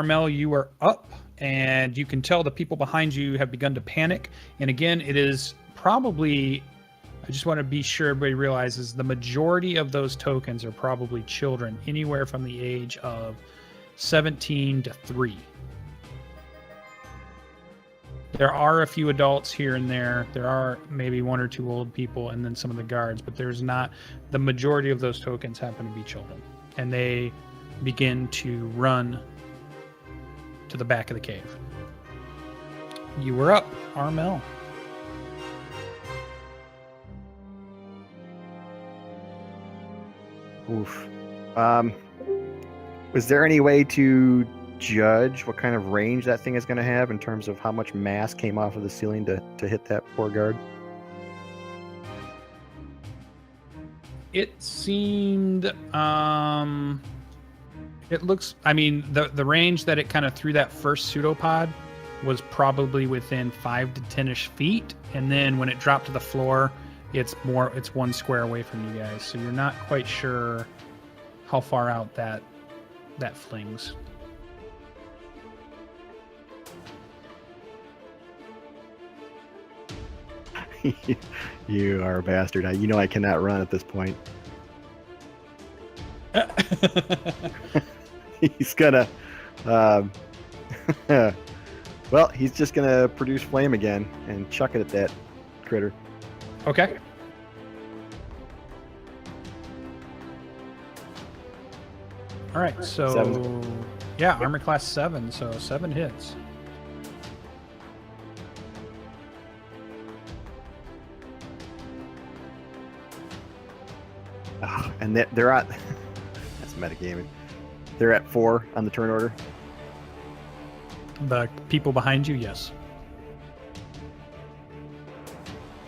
Armel, you are up, and you can tell the people behind you have begun to panic. And again, it is probably, I just want to be sure everybody realizes the majority of those tokens are probably children, anywhere from the age of 17 to 3. There are a few adults here and there. There are maybe 1 or 2 old people and then some of the guards, but there's not, the majority of those tokens happen to be children. And they begin to run to the back of the cave. You were up, Armel. Oof. Was there any way to judge what kind of range that thing is going to have in terms of how much mass came off of the ceiling to hit that poor guard? It seemed, it looks, I mean, the range that it kind of threw that first pseudopod was probably within 5 to 10-ish feet. And then when it dropped to the floor, it's 1 square away from you guys. So you're not quite sure how far out that flings. You are a bastard. You know I cannot run at this point. He's gonna well, he's just gonna produce flame again and chuck it at that critter. Okay. All right, so 7. Yeah, armor class 7, so 7 hits. Oh, and they're at that's metagaming. They're at 4 on the turn order. The people behind you, yes.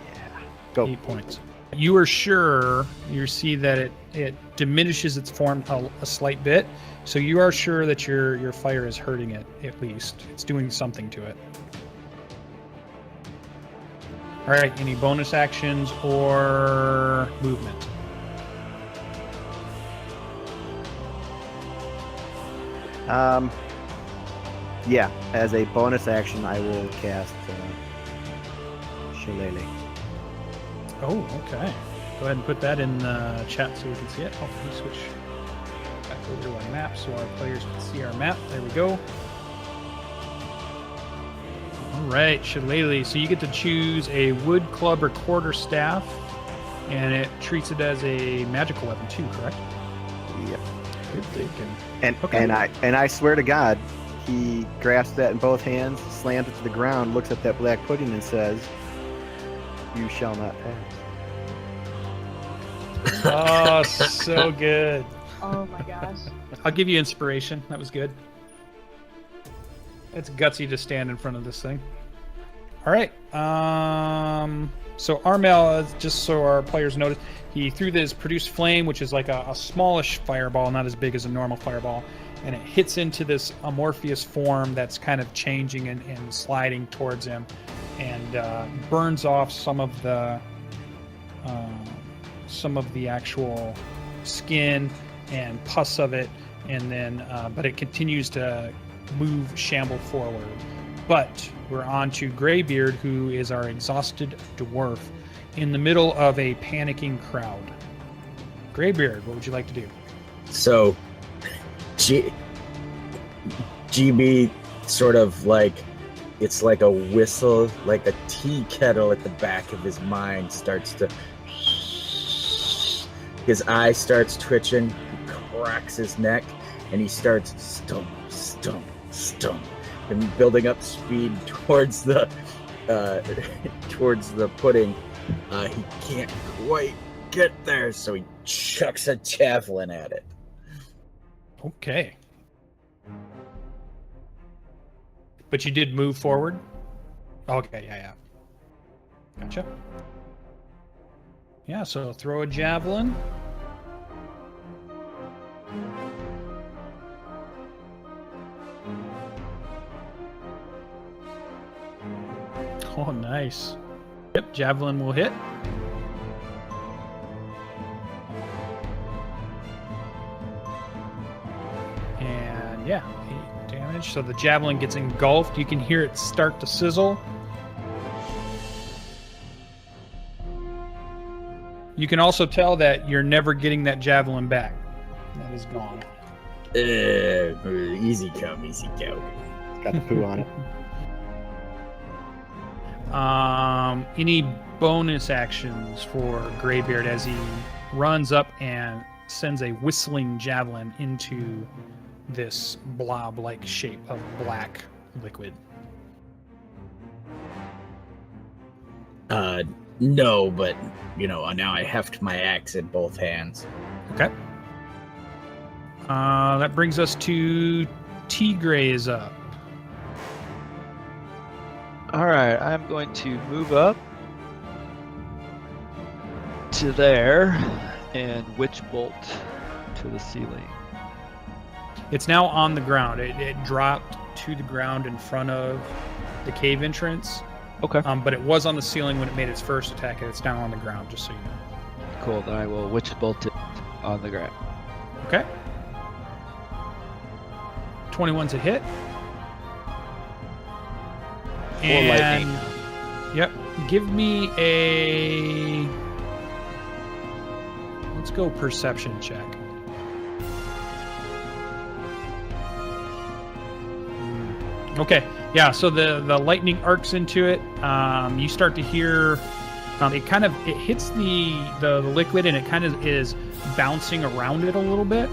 Yeah. Go. 8 points. You are sure, you see that it diminishes its form a slight bit, so you are sure that your fire is hurting it, at least. It's doing something to it. All right, any bonus actions or movement? Yeah, as a bonus action, I will cast Shillelagh. Oh, okay. Go ahead and put that in the chat so we can see it. Oh, let me switch back over to our map so our players can see our map. There we go. All right, Shillelagh. So you get to choose a wood club or quarterstaff, and it treats it as a magical weapon too, correct? Yep. Good thinking. And I swear to God, he grasps that in both hands, slams it to the ground, looks at that black pudding, and says, "You shall not pass." Oh, so good. Oh my gosh. I'll give you inspiration. That was good. It's gutsy to stand in front of this thing. All right. So Armel, just so our players notice, he threw this produced flame, which is like a smallish fireball, not as big as a normal fireball, and it hits into this amorphous form that's kind of changing and sliding towards him, and burns off some of the actual skin and pus of it, and then but it continues to shamble forward. But we're on to Greybeard, who is our exhausted dwarf in the middle of a panicking crowd. Greybeard, what would you like to do? So GB sort of like, it's like a whistle, like a tea kettle at the back of his mind starts to, his eye starts twitching, he cracks his neck, and he starts stump, stump, stump, and building up speed towards the pudding. He can't quite get there, so he chucks a javelin at it. Okay. But you did move forward? Okay, yeah. Gotcha. Yeah, so throw a javelin. Oh, nice. Yep, javelin will hit. And yeah, 8 damage. damage. So the javelin gets engulfed. You can hear it start to sizzle. You can also tell that you're never getting that javelin back. That is gone. Easy come, easy go. It's got the poo on it. Any bonus actions for Greybeard as he runs up and sends a whistling javelin into this blob-like shape of black liquid? No, but now I heft my axe in both hands. Okay. That brings us to Teagraiel is up. All right, I'm going to move up to there and witch bolt to the ceiling. It's now on the ground. It dropped to the ground in front of the cave entrance. Okay. But it was on the ceiling when it made its first attack, and it's now on the ground, just so you know. Cool, then I will witch bolt it on the ground. Okay. 21's a hit. Lightning. Yep. Give me a... Let's go perception check. Okay. Yeah, so the lightning arcs into it. You start to hear... it hits the liquid, and it kind of is bouncing around it a little bit.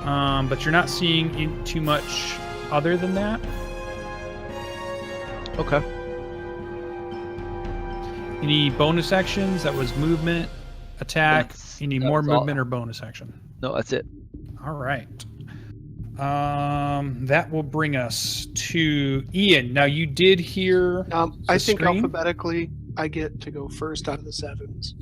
But you're not seeing too much other than that. Okay. Any bonus actions? That was movement, attack. Any more that's all. movement or bonus action? No, that's it. All right. That will bring us to Ian. Now, you did hear I think scream? alphabetically, I get to go first out of the 7s.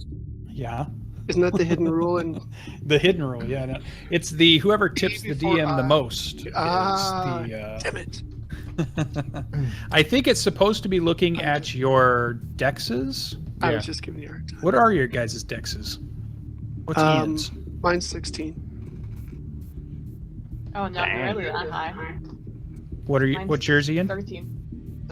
Yeah. Isn't that the hidden rule? And The hidden rule, yeah. No. It's the whoever tips the before DM the I. most. Damn it! I think it's supposed to be looking at your dexes. I Yeah. was just giving you a hard time. What are your guys' dexes? What's Ian's? Mine's 16. Oh, not really that high. What are you? Mine's What's yours, Ian? 13.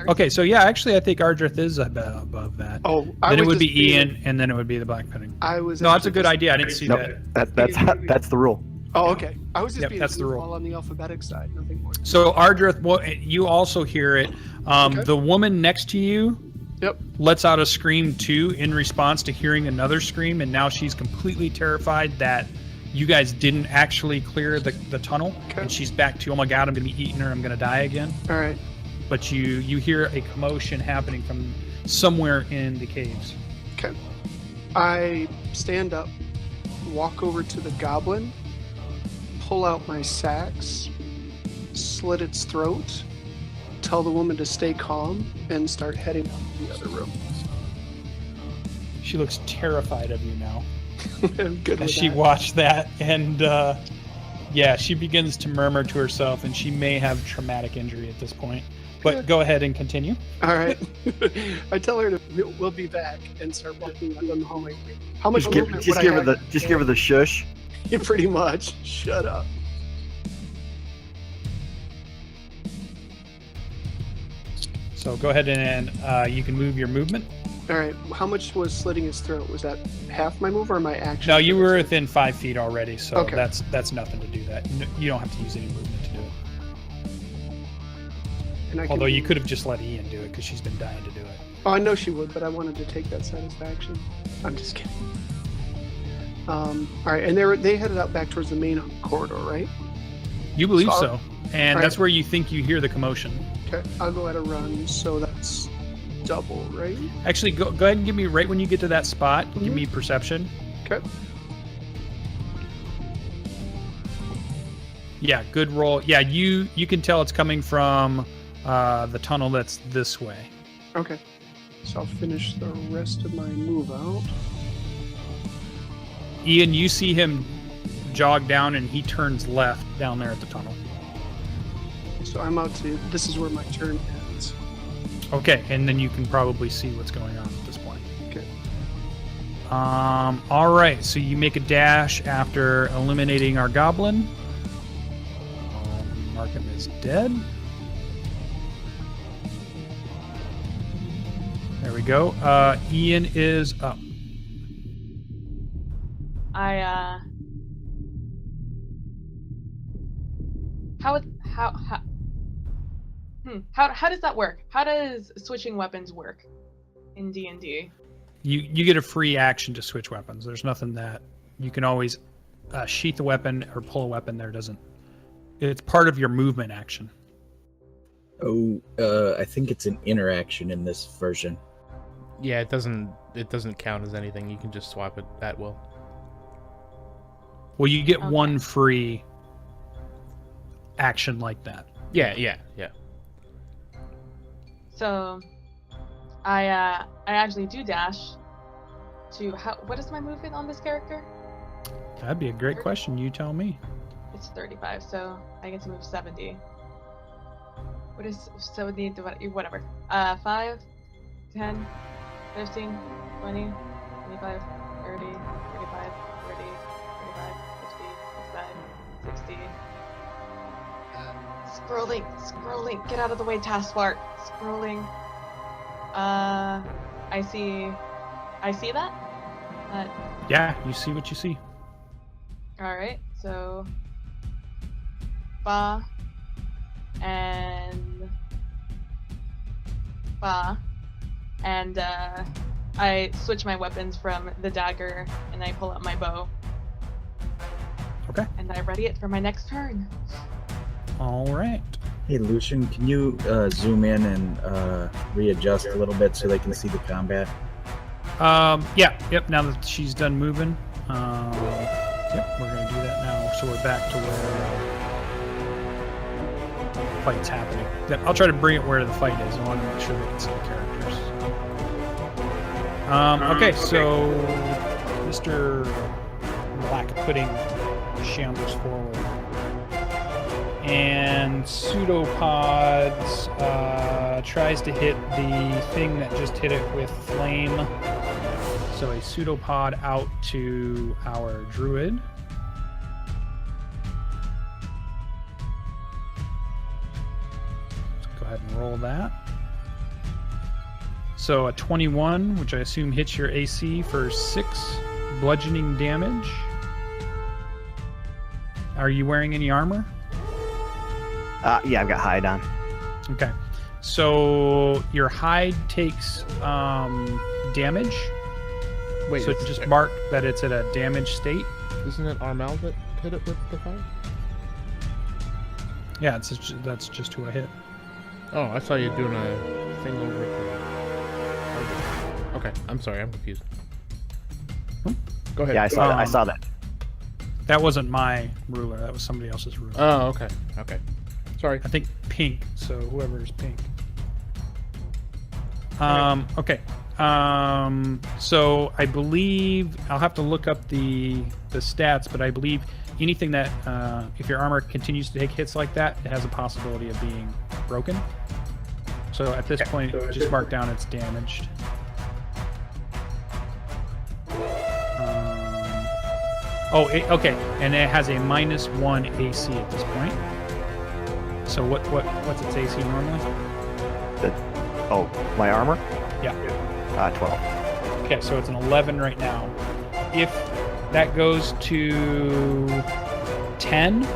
Okay, so yeah, actually, I think Ardreth is above that. Oh, Then it would just be being- Ian, and then it would be the black pudding. I was. No, that's a actually good just- idea. I didn't see Nope. that. That's the rule. Oh, okay. I was just Yep, being that's the rule. all on the alphabetic side, nothing more. So Ardreth, you also hear it. Okay. The woman next to you Yep. lets out a scream too in response to hearing another scream, and now she's completely terrified that you guys didn't actually clear the tunnel, Okay. and she's back to, oh my god, I'm gonna be eaten or I'm gonna die again. All right. But you hear a commotion happening from somewhere in the caves. Okay. I stand up, walk over to the goblin, pull out my sax, slit its throat, tell the woman to stay calm, and start heading out to the other room. She looks terrified of you now I'm good as with she that. watched that, and yeah, she begins to murmur to herself, and she may have traumatic injury at this point. But go ahead and continue. All right. I tell her we'll be back and start walking down the hallway. How much movement would I have? Give her the shush. Yeah, pretty much. Shut up. So go ahead and you can move your movement. All right. How much was slitting his throat? Was that half my move or my action? No, you were within 5 feet already, so Okay. that's nothing to do that. You don't have to use any movement to do it. And I can- Although you could have just let Ian do it because she's been dying to do it. Oh, I know she would, but I wanted to take that satisfaction. I'm just kidding. All right, and they headed out back towards the main corridor, right? You believe So- so, and Right. that's where you think you hear the commotion. Okay, I'll go at a run, so that's double, right? Actually, go ahead and give me right when you get to that spot. Give Mhm. me perception. Okay. Yeah, good roll. Yeah, you can tell it's coming from the tunnel that's this way. Okay. So I'll finish the rest of my move out. Ian, you see him jog down, and he turns left down there at the tunnel. So I'm out to. This is where my turn ends. Okay, and then you can probably see what's going on at this point. Okay. All right, so you make a dash after eliminating our goblin. Mark him as dead. we go. Ian is up. How does that work? How does switching weapons work in D&D? You get a free action to switch weapons. There's nothing that you can always sheath a weapon or pull a weapon. There doesn't. It's part of your movement action. Oh, I think it's an interaction in this version. Yeah, it doesn't count as anything. You can just swap it at will. Well, you get Okay. one free action like that. Yeah. So, I actually do dash to what is my movement on this character? That'd be a great question. You tell me. It's 35, so I get to move 70. What is 70 divided, whatever. 5, 10, 15, 20, 25, 30, 35, 40, 45, 50, 55, 60. Scrolling, get out of the way, taskbar. Scrolling. I see that? Yeah, you see what you see. Alright, so Ba and I switch my weapons from the dagger and I pull out my bow. Okay. And I ready it for my next turn. All right. Hey, Lucien, can you zoom in and readjust a little bit so they can see the combat? Yeah. Yep. Now that she's done moving. Yep. We're gonna do that now. So we're back to where the fight's happening. Yep, I'll try to bring it where the fight is. I want to make sure they can see the characters. Okay. So Mr. Black Pudding shambles forward. And Pseudopods tries to hit the thing that just hit it with flame. So a Pseudopod out to our Druid. Let's go ahead and roll that. So a 21, which I assume hits your AC for 6 bludgeoning damage. Are you wearing any armor? Yeah, I've got hide on. Okay. So your hide takes damage. Wait, So just mark that it's at a damaged state. isn't it Armel that hit it with the fire? Yeah, that's just who I hit. Oh, I saw you doing a thing over it. Okay, I'm sorry, I'm confused. Go ahead. Yeah, I saw that. That wasn't my ruler. That was somebody else's ruler. Oh, okay. Sorry. I think pink. So whoever is pink. Okay. So I believe I'll have to look up the stats, but I believe anything that if your armor continues to take hits like that, it has a possibility of being broken. So at this point, just mark down it's damaged. Okay, and it has a -1 AC at this point. So what's its AC normally? My armor? Yeah. 12. Okay, so it's an 11 right now. If that goes to 10,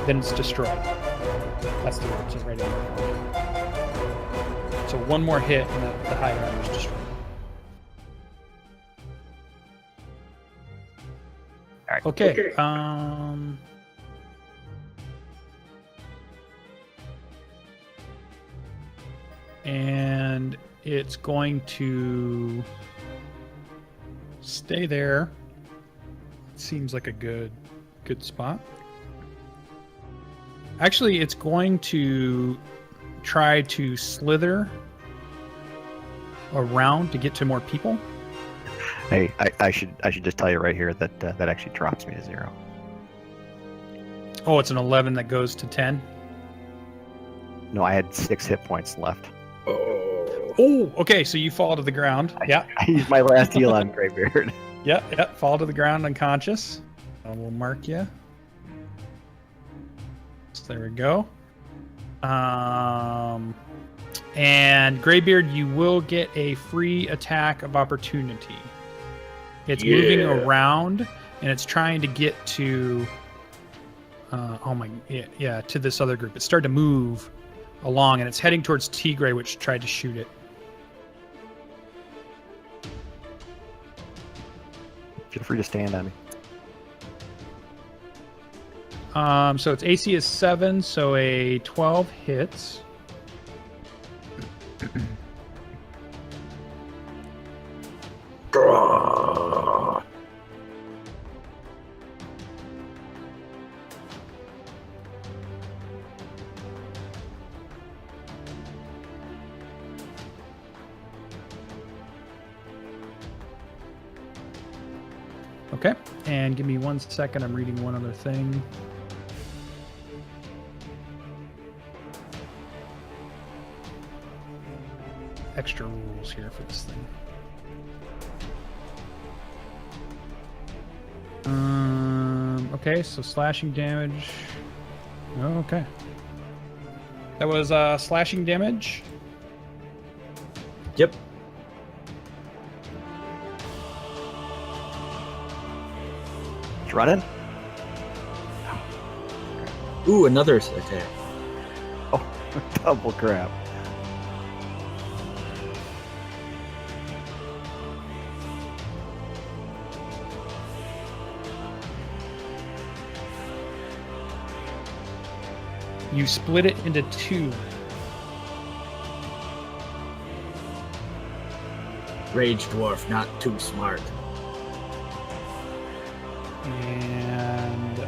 then it's destroyed. That's the word. It's right in there. So one more hit, and the high armor is destroyed. All right. Okay. And it's going to stay there. Seems like a good spot. Actually, it's going to try to slither around to get to more people. Hey, I should just tell you right here that that actually drops me to 0. Oh, it's an 11 that goes to 10. No, I had 6 hit points left. Oh, okay. So you fall to the ground. Yeah. I used my last heal on Greybeard. Yep. Fall to the ground unconscious. We'll mark you. So there we go. And Greybeard, you will get a free attack of opportunity. It's moving around, and it's trying to get to... to this other group. It started to move along, and it's heading towards Teagraiel, which tried to shoot it. Feel free to stand on me. So its AC is 7, so a 12 hits. Okay, and give me 1 second. I'm reading one other thing. Extra rules here for this thing. Okay, so slashing damage. Oh, okay. That was slashing damage. Yep. It's running. Ooh, another attack. Oh, double crap. You split it into 2. Rage dwarf, not too smart. And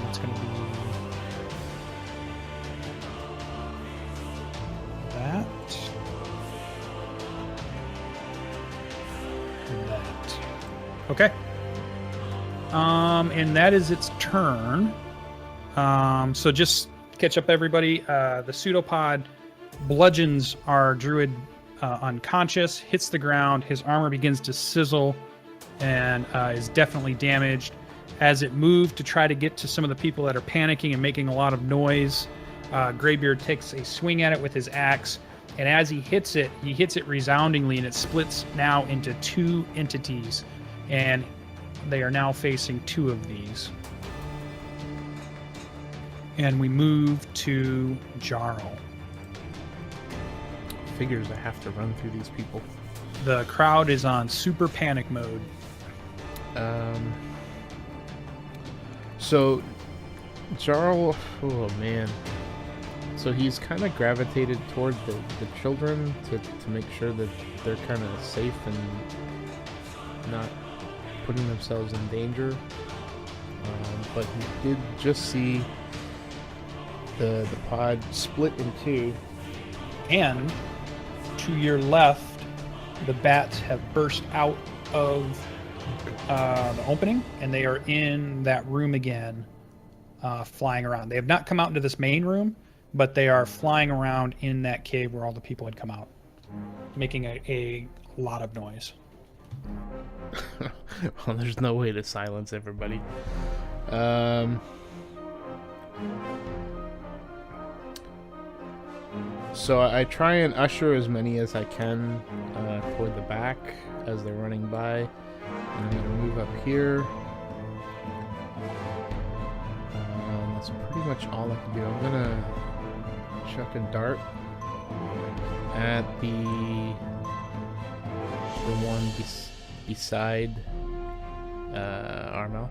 it's going to be that. And that. Okay. And that is its turn. So just catch up, everybody. The pseudopod bludgeons our druid unconscious, hits the ground. His armor begins to sizzle and is definitely damaged. As it moved to try to get to some of the people that are panicking and making a lot of noise, Greybeard takes a swing at it with his axe, and as he hits it resoundingly, and it splits now into 2 entities, and they are now facing 2 of these. And we move to Jarral. Figures I have to run through these people. The crowd is on super panic mode. So, Jarral, oh man. So he's kind of gravitated toward the children to make sure that they're kind of safe and not putting themselves in danger. But he did just see the pod split in 2. And to your left, the bats have burst out of the opening, and they are in that room again, flying around. They have not come out into this main room, but they are flying around in that cave where all the people had come out, making a lot of noise. Well, there's no way to silence everybody. So I try and usher as many as I can toward the back as they're running by. And I'm going to move up here. That's pretty much all I can do. I'm going to chuck a dart at the one beside Armel.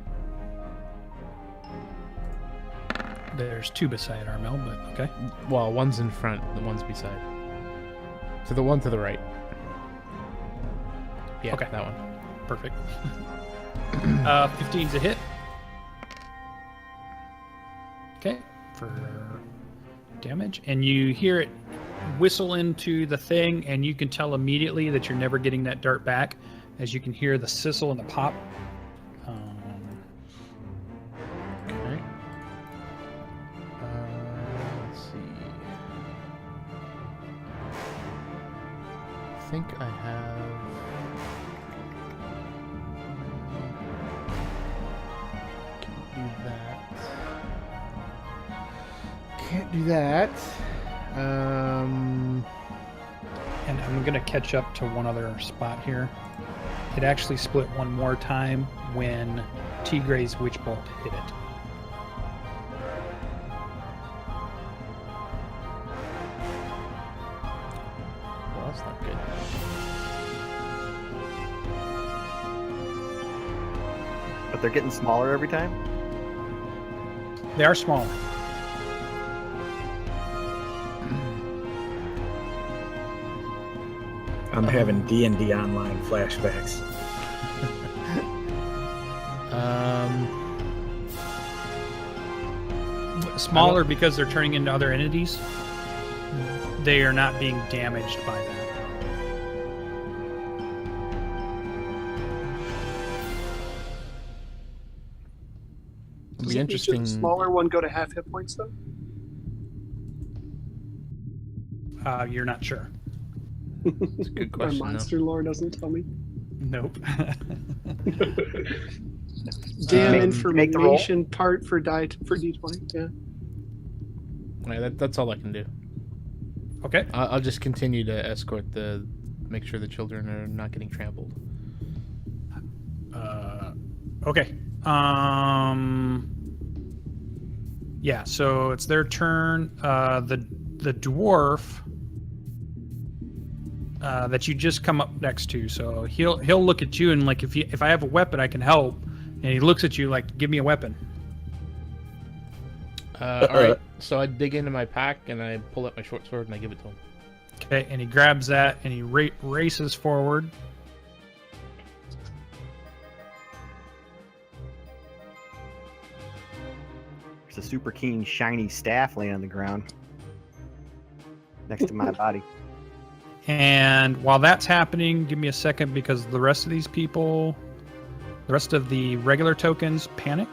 There's 2 beside Armel, but okay. Well, one's in front, the one's beside. To the one to the right. Yeah, okay. That one. Perfect. 15's a hit. Okay, for damage. And you hear it whistle into the thing, and you can tell immediately that you're never getting that dart back, as you can hear the sizzle and the pop. Okay. Let's see. I think I have... Can't do that. I'm gonna catch up to one other spot here. It actually split one more time when Teagraiel's Witch Bolt hit it. Well, that's not good. But they're getting smaller every time? They are smaller. I'm having D&D online flashbacks. Smaller because they're turning into other entities. They are not being damaged by that. It'll be Doesn't each interesting. smaller one go to half hit points though? You're not sure. It's a good question. My though. monster lore doesn't tell me. Nope. Damn make the roll. information part for D20. Yeah. Yeah, that's all I can do. Okay. I'll just continue to escort make sure the children are not getting trampled. Okay. Yeah. So it's their turn. The dwarf that you just come up next to. So he'll look at you and like if I have a weapon, I can help. And he looks at you like, give me a weapon. All right. So I dig into my pack and I pull out my short sword and I give it to him. Okay. And he grabs that and he races forward. There's a super keen, shiny staff laying on the ground next to my body. And while that's happening, give me a second because the rest of these people, the rest of the regular tokens panic.